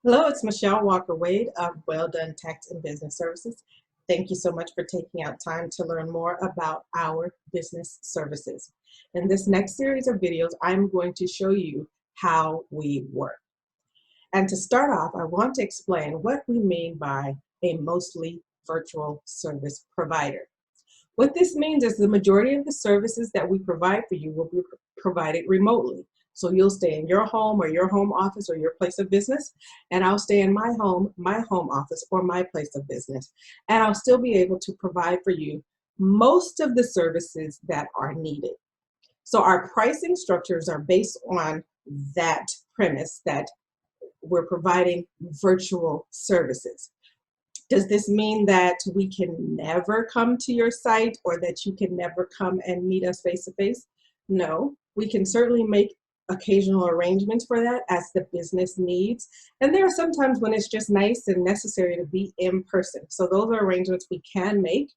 Hello, it's Michelle Walker Wade of Well Done Tax and Business Services. Thank you so much for taking out time to learn more about our business services. In this next series of videos, I'm going to show you how we work. And to start off, I want to explain what we mean by a mostly virtual service provider. What this means is the majority of the services that we provide for you will be provided remotely. So you'll stay in your home or your home office or your place of business, and I'll stay in my home office, or my place of business. And I'll still be able to provide for you most of the services that are needed. So our pricing structures are based on that premise that we're providing virtual services. Does this mean that we can never come to your site or that you can never come and meet us face to face? No, we can certainly make occasional arrangements for that as the business needs. And there are some times when it's just nice and necessary to be in person. So those are arrangements we can make.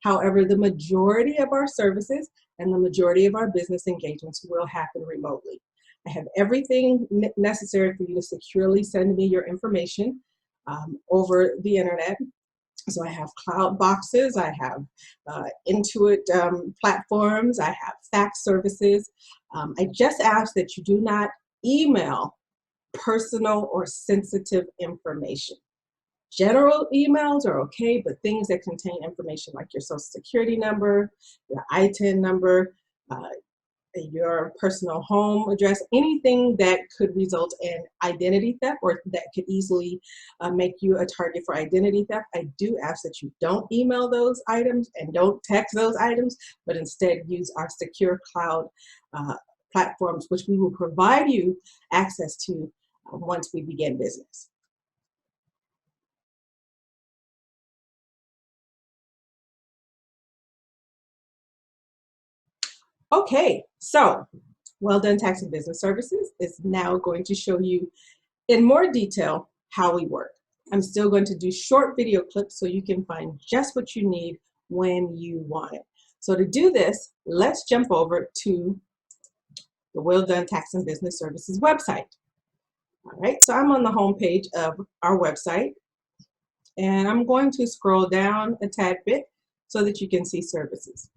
However, the majority of our services and the majority of our business engagements will happen remotely. I have everything necessary for you to securely send me your information over the internet. So I have cloud boxes, I have Intuit platforms, I have fax services. I just ask that you do not email personal or sensitive information. General emails are okay, but things that contain information like your social security number, your ITIN number, your personal home address, anything that could result in identity theft or that could easily make you a target for identity theft. I do ask that you don't email those items and don't text those items, but instead use our secure cloud platforms, which we will provide you access to once we begin business. Okay, so Well Done Tax and Business Services is now going to show you in more detail how we work. I'm still going to do short video clips so you can find just what you need when you want it. So to do this, let's jump over to the Well Done Tax and Business Services website. All right, so I'm on the home page of our website, and I'm going to scroll down a tad bit so that you can see services.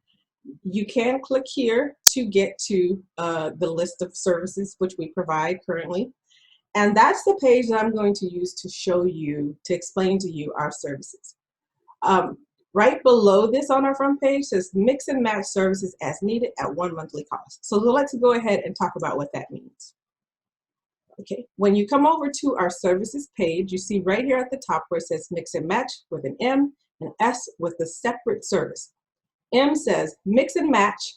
You can click here to get to the list of services which we provide currently. And that's the page that I'm going to use to show you, to explain to you our services. Right below this on our front page says mix and match services as needed at one monthly cost. So let's go ahead and talk about what that means. Okay, when you come over to our services page, you see right here at the top where it says mix and match with an M, and S with a separate service. M says mix and match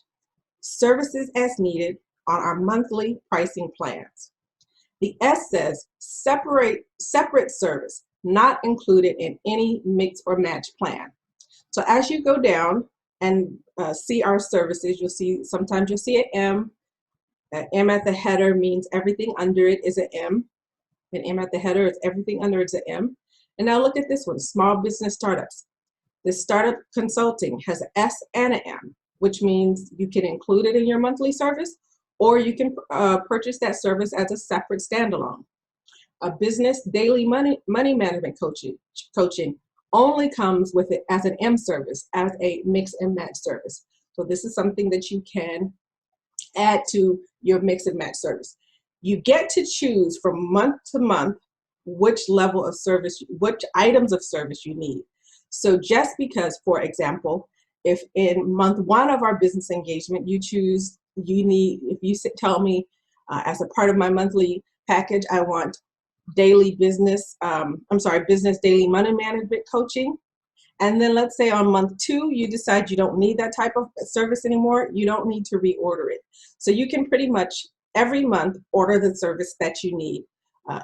services as needed on our monthly pricing plans. The S says separate service, not included in any mix or match plan. So as you go down and see our services, sometimes you'll see an M. That M at the header means everything under it is an M. An M at the header is everything under it's an M. And now look at this one, small business startups. This startup consulting has an S and an M, which means you can include it in your monthly service, or you can purchase that service as a separate standalone. A business daily money management coaching only comes with it as an M service, as a mix and match service. So this is something that you can add to your mix and match service. You get to choose from month to month which level of service, which items of service you need. So just because, for example, if in month one of our business engagement, if you tell me as a part of my monthly package, I want business daily money management coaching. And then let's say on month two, you decide you don't need that type of service anymore, you don't need to reorder it. So you can pretty much every month order the service that you need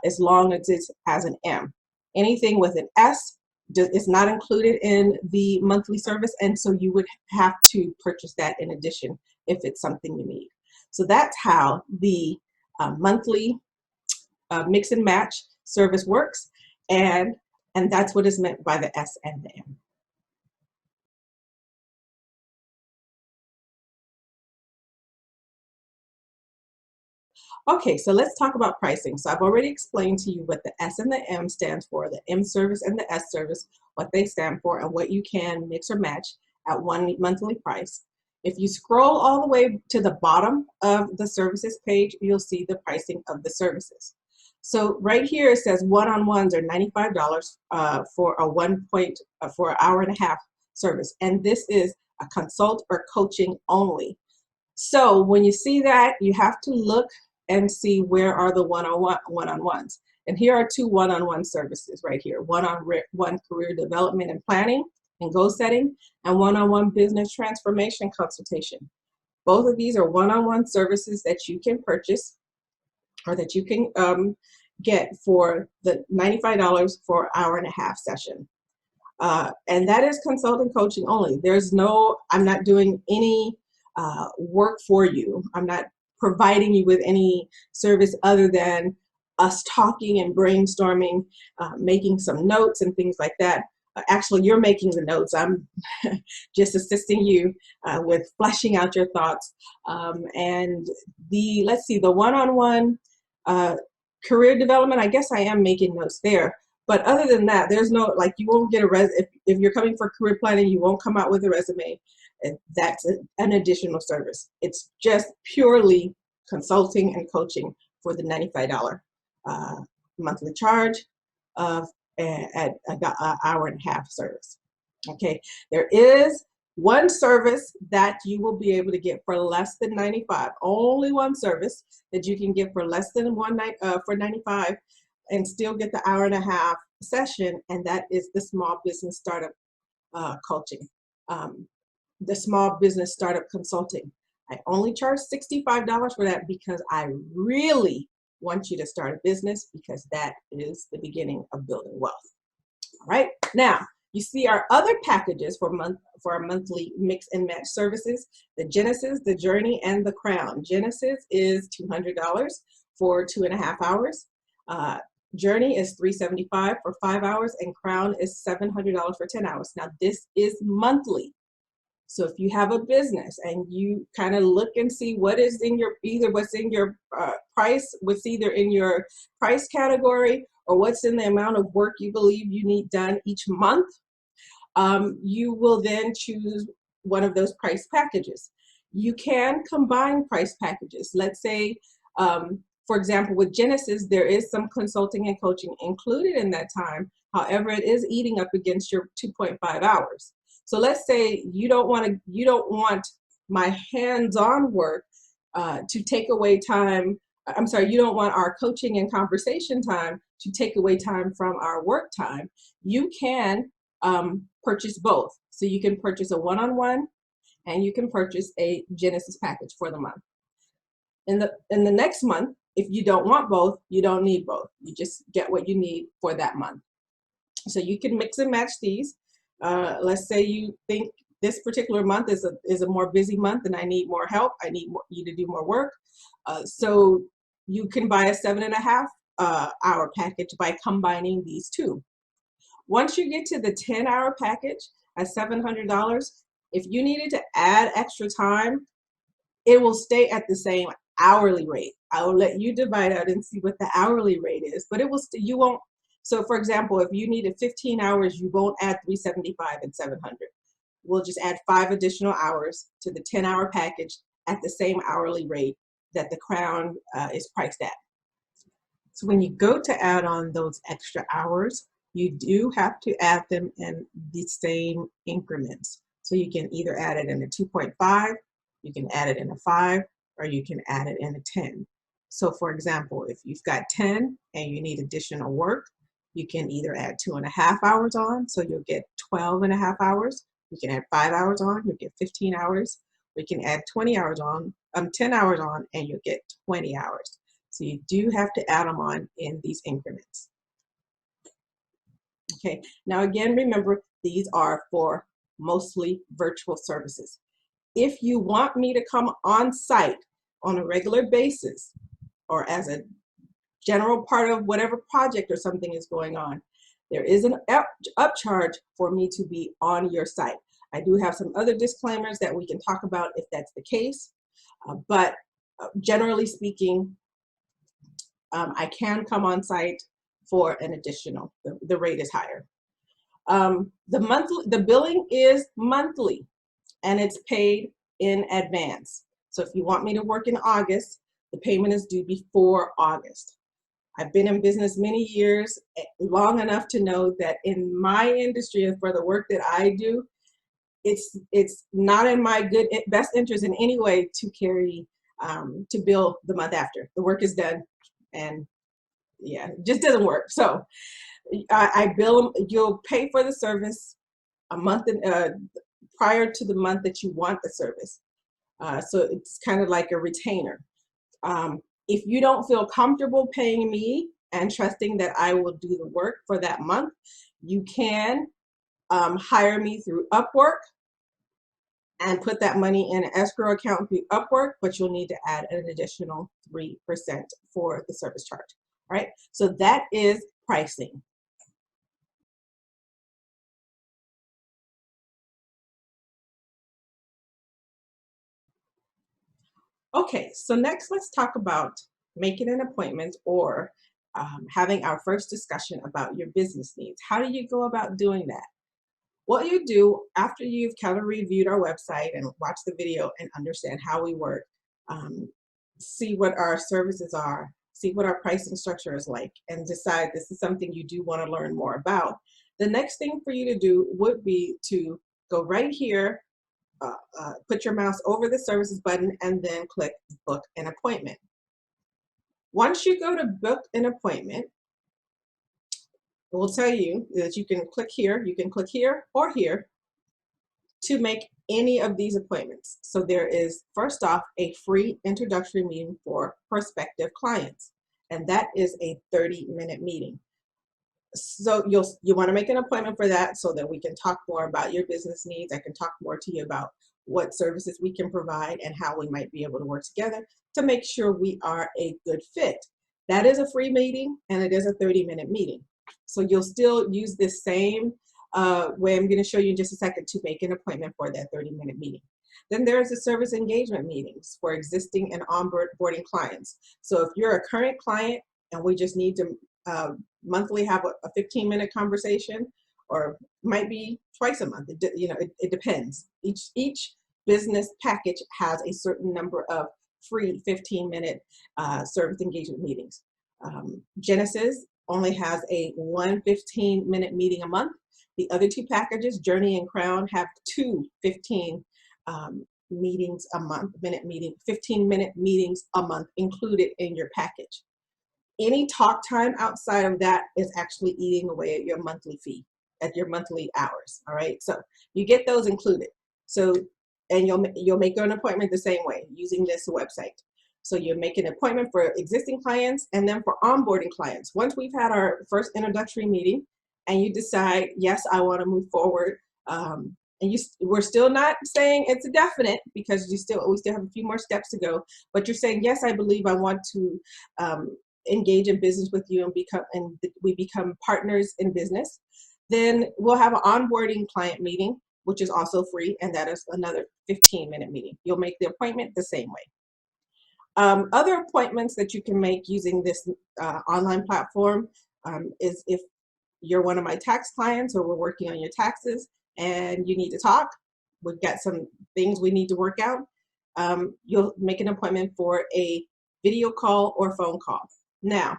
as long as it's as an M. Anything with an S is not included in the monthly service, and so you would have to purchase that in addition if it's something you need. So that's how the monthly mix and match service works, and that's what is meant by the S and the M. Okay, so let's talk about pricing. So I've already explained to you what the S and the M stands for, the M service and the S service, what they stand for, and what you can mix or match at one monthly price. If you scroll all the way to the bottom of the services page, you'll see the pricing of the services. So right here it says one-on-ones are $95 for a for an hour and a half service, and this is a consult or coaching only. So when you see that, you have to look and see where are the one-on-ones. And here are two one-on-one services right here. One-on-one career development and planning and goal setting, and one-on-one business transformation consultation. Both of these are one-on-one services that you can purchase or that you can get for the $95 for an hour and a half session. And that is consulting coaching only. There's no, I'm not doing any work for you. I'm not providing you with any service other than us talking and brainstorming, making some notes and things like that. Actually, you're making the notes. I'm just assisting you with fleshing out your thoughts. And let's see, the one-on-one career development, I guess I am making notes there. But other than that, there's no, like, you won't get a if you're coming for career planning, you won't come out with a resume. And that's an additional service. It's just purely consulting and coaching for the $95 monthly charge of at an hour and a half service. Okay, there is one service that you will be able to get for less than 95. Only one service that you can get for less than for 95 and still get the hour and a half session, and that is the small business startup coaching, the small business startup consulting. I only charge $65 for that because I really want you to start a business, because that is the beginning of building wealth. All right, now you see our other packages for our monthly mix and match services: the Genesis, the Journey, and the Crown. Genesis is $200 for 2.5 hours. Journey is $375 for 5 hours, and Crown is $700 for 10 hours. Now this is monthly. So if you have a business and you kind of look and see what is in your, either what's in your price, what's either in your price category, or what's in the amount of work you believe you need done each month, you will then choose one of those price packages. You can combine price packages. Let's say, for example, with Genesis, there is some consulting and coaching included in that time. However, it is eating up against your 2.5 hours. So let's say you don't want my hands-on work to take away time. I'm sorry, you don't want our coaching and conversation time to take away time from our work time. You can purchase both. So you can purchase a one-on-one and you can purchase a Genesis package for the month. In the next month, if you don't want both, you don't need both. You just get what you need for that month. So you can mix and match these. Let's say you think this particular month is a more busy month and I need more help. I need you to do more work. So you can buy a 7.5 hour package by combining these two. Once you get to the 10-hour package at $700, if you needed to add extra time, it will stay at the same hourly rate. I will let you divide out and see what the hourly rate is, but it will you won't. So for example, if you needed 15 hours, you won't add $375 and $700. We'll just add 5 additional hours to the 10-hour package at the same hourly rate that the Crown is priced at. So when you go to add on those extra hours, you do have to add them in the same increments. So you can either add it in a 2.5, you can add it in a 5, or you can add it in a 10. So for example, if you've got 10 and you need additional work, you can either add 2.5 hours on, so you'll get 12.5 hours. You can add 5 hours on, you'll get 15 hours. We can add 20 hours on, 10 hours on, and you'll get 20 hours. So you do have to add them on in these increments. Okay, now again, remember, these are for mostly virtual services. If you want me to come on site on a regular basis, or as a general part of whatever project or something is going on, there is an upcharge for me to be on your site. I do have some other disclaimers that we can talk about if that's the case, but generally speaking, I can come on site for an additional, the rate is higher. The billing is monthly and it's paid in advance. So if you want me to work in August, the payment is due before August. I've been in business many years, long enough to know that in my industry and for the work that I do, it's not in my best interest in any way to to bill the month after. The work is done, and yeah, it just doesn't work. So I bill them. You'll pay for the service a month prior to the month that you want the service. So it's kind of like a retainer. If you don't feel comfortable paying me and trusting that I will do the work for that month, you can hire me through Upwork and put that money in an escrow account through Upwork, but you'll need to add an additional 3% for the service charge. All right, so that is pricing. Okay, so next let's talk about making an appointment or having our first discussion about your business needs. How do you go about doing that? What you do after you've kind of reviewed our website and watched the video and understand how we work, see what our services are, see what our pricing structure is like, and decide this is something you do want to learn more about. The next thing for you to do would be to go right here, put your mouse over the services button, and then click book an appointment. Once you go to book an appointment, it will tell you that you can click here or here to make any of these appointments. So there is, first off, a free introductory meeting for prospective clients, and that is a 30-minute meeting. So you want to make an appointment for that so that we can talk more about your business needs. I can talk more to you about what services we can provide and how we might be able to work together to make sure we are a good fit. That is a free meeting and it is a 30-minute meeting. So you'll still use this same way I'm going to show you in just a second to make an appointment for that 30-minute meeting. Then there's the service engagement meetings for existing and onboarding clients. So if you're a current client and we just need to monthly have a 15-minute conversation, or might be twice a month. It depends. Each business package has a certain number of free 15-minute service engagement meetings. Genesis only has a 15-minute meeting a month. The other two packages, Journey and Crown, have two 15 meetings a month, 15-minute meetings a month included in your package. Any talk time outside of that is actually eating away at your monthly fee, at your monthly hours. All right, so you get those included. So, and you'll make an appointment the same way using this website. So you make an appointment for existing clients and then for onboarding clients. Once we've had our first introductory meeting and you decide, yes, I want to move forward, and we're still not saying it's a definite because we still have a few more steps to go, but you're saying, yes, I believe I want to engage in business with you and we become partners in business, then we'll have an onboarding client meeting, which is also free, and that is another 15-minute meeting. You'll make the appointment the same way. Other appointments that you can make using this online platform is if you're one of my tax clients or we're working on your taxes and you need to talk, we've got some things we need to work out, you'll make an appointment for a video call or phone call. Now,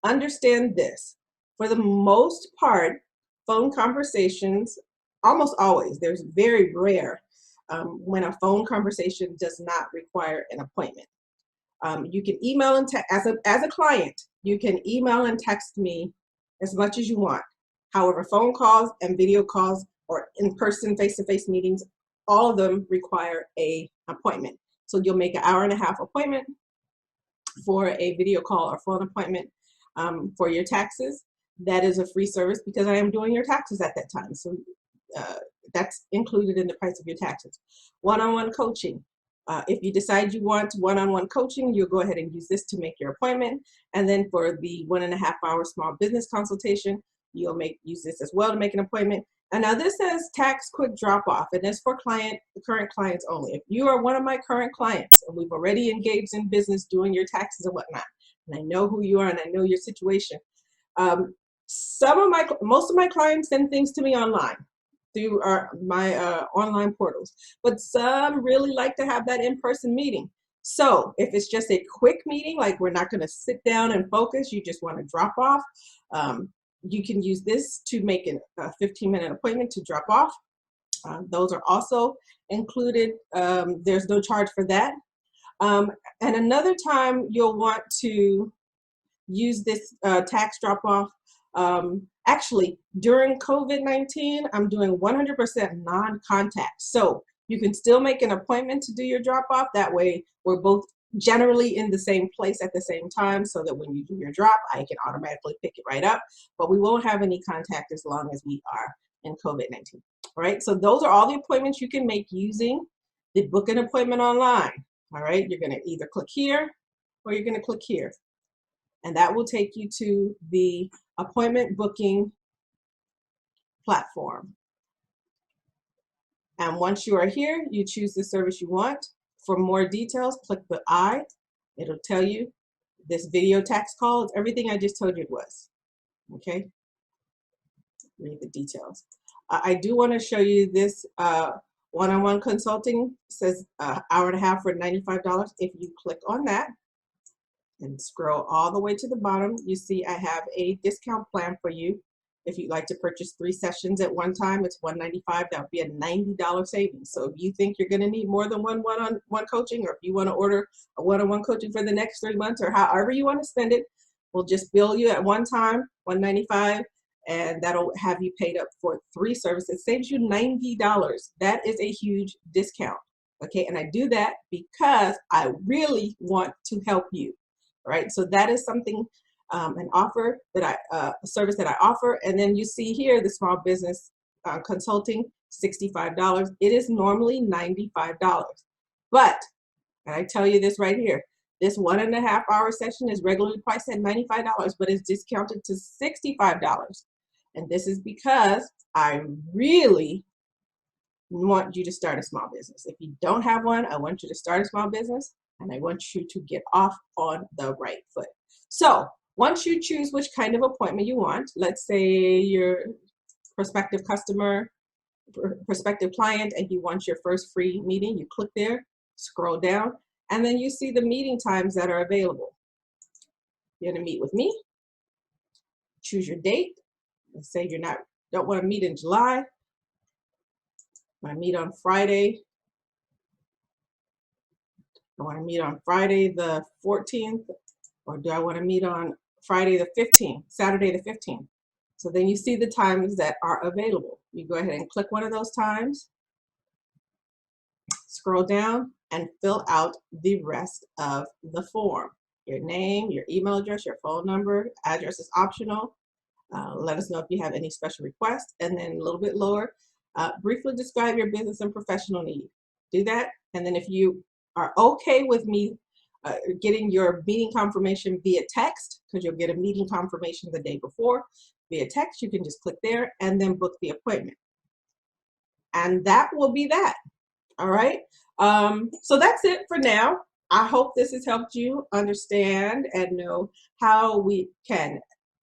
understand this. For the most part, phone conversations, almost always, there's very rare when a phone conversation does not require an appointment. You can email and as a client, you can email and text me as much as you want. However, phone calls and video calls or in-person face-to-face meetings, all of them require an appointment. So you'll make an 1.5-hour appointment for a video call or phone appointment for your taxes. That is a free service because I am doing your taxes at that time. So that's included in the price of your taxes. One-on-one coaching. If you decide you want one-on-one coaching, you'll go ahead and use this to make your appointment. And then for the 1.5-hour small business consultation, you'll use this as well to make an appointment. And now this says tax quick drop off, and it's for current clients only. If you are one of my current clients and we've already engaged in business doing your taxes and whatnot, and I know who you are, and I know your situation. Most of my clients send things to me online through my online portals, but some really like to have that in-person meeting. So if it's just a quick meeting, like we're not going to sit down and focus, you just want to drop off, you can use this to make a 15-minute appointment to drop off. Those are also included. There's no charge for that. And another time you'll want to use this tax drop-off. Actually, during COVID-19, I'm doing 100% non-contact. So you can still make an appointment to do your drop-off. That way, we're both generally in the same place at the same time, so that when you do your drop, I can automatically pick it right up. But we won't have any contact as long as we are in COVID-19. All right, so those are all the appointments you can make using the book an appointment online. All right, you're gonna either click here or you're gonna click here. And that will take you to the appointment booking platform. And once you are here, you choose the service you want. For more details, click the I. It'll tell you this video tax call. It's everything I just told you it was. Okay? Read the details. I do want to show you this one-on-one consulting. It says hour and a half for $95. If you click on that and scroll all the way to the bottom, you see I have a discount plan for you. If you'd like to purchase 3 sessions at one time, it's $195. That would be a $90 savings. So if you think you're going to need more than one-on-one coaching, or if you want to order a one-on-one coaching for the next 3 months, or however you want to spend it, we'll just bill you at one time, $195, and that'll have you paid up for 3 services. Saves you $90. That is a huge discount. Okay, and I do that because I really want to help you. Right, so that is something, an offer that a service that I offer. And then you see here the small business consulting, $65. It is normally $95, but, and I tell you this right here, this 1.5 hour session is regularly priced at $95, but it's discounted to $65. And this is because I really want you to start a small business. If you don't have one, I want you to start a small business, and I want you to get off on the right foot. So once you choose which kind of appointment you want, let's say you're prospective customer, prospective client, and you want your first free meeting, you click there, scroll down, and then you see the meeting times that are available. You're gonna meet with me, choose your date. Let's say you don't want to meet in July. I meet on Friday. I want to meet on Friday the 14th, or do I want to meet on Friday the 15th, Saturday the 15th? So then you see the times that are available. You go ahead and click one of those times, scroll down, and fill out the rest of the form. Your name, your email address, your phone number, address is optional. Let us know if you have any special requests. And then a little bit lower, briefly describe your business and professional need. Do that. And then if you are okay with me getting your meeting confirmation via text, because you'll get a meeting confirmation the day before via text, you can just click there and then book the appointment. And that will be that. All right. So that's it for now. I hope this has helped you understand and know how we can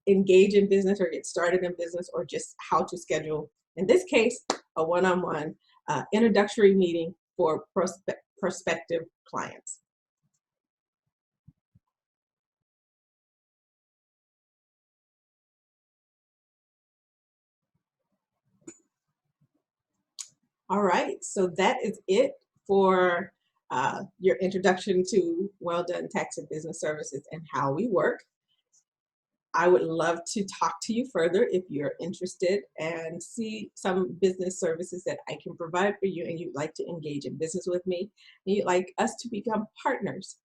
engage in business or get started in business, or just how to schedule, in this case, a one-on-one introductory meeting for prospective clients. All right, so that is it for your introduction to Well Done Tax and Business Services and how we work. I would love to talk to you further if you're interested and see some business services that I can provide for you, and you'd like to engage in business with me, and you'd like us to become partners.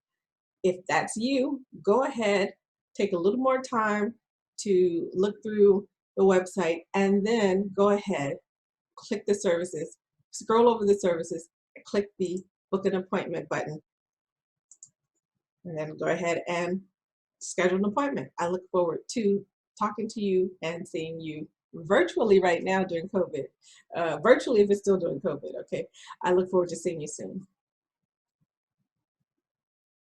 If that's you, go ahead, take a little more time to look through the website, and then go ahead, click the services, scroll over the services, click the book an appointment button, and then go ahead and schedule an appointment. I look forward to talking to you and seeing you virtually right now during COVID. Virtually if it's still during COVID, okay? I look forward to seeing you soon.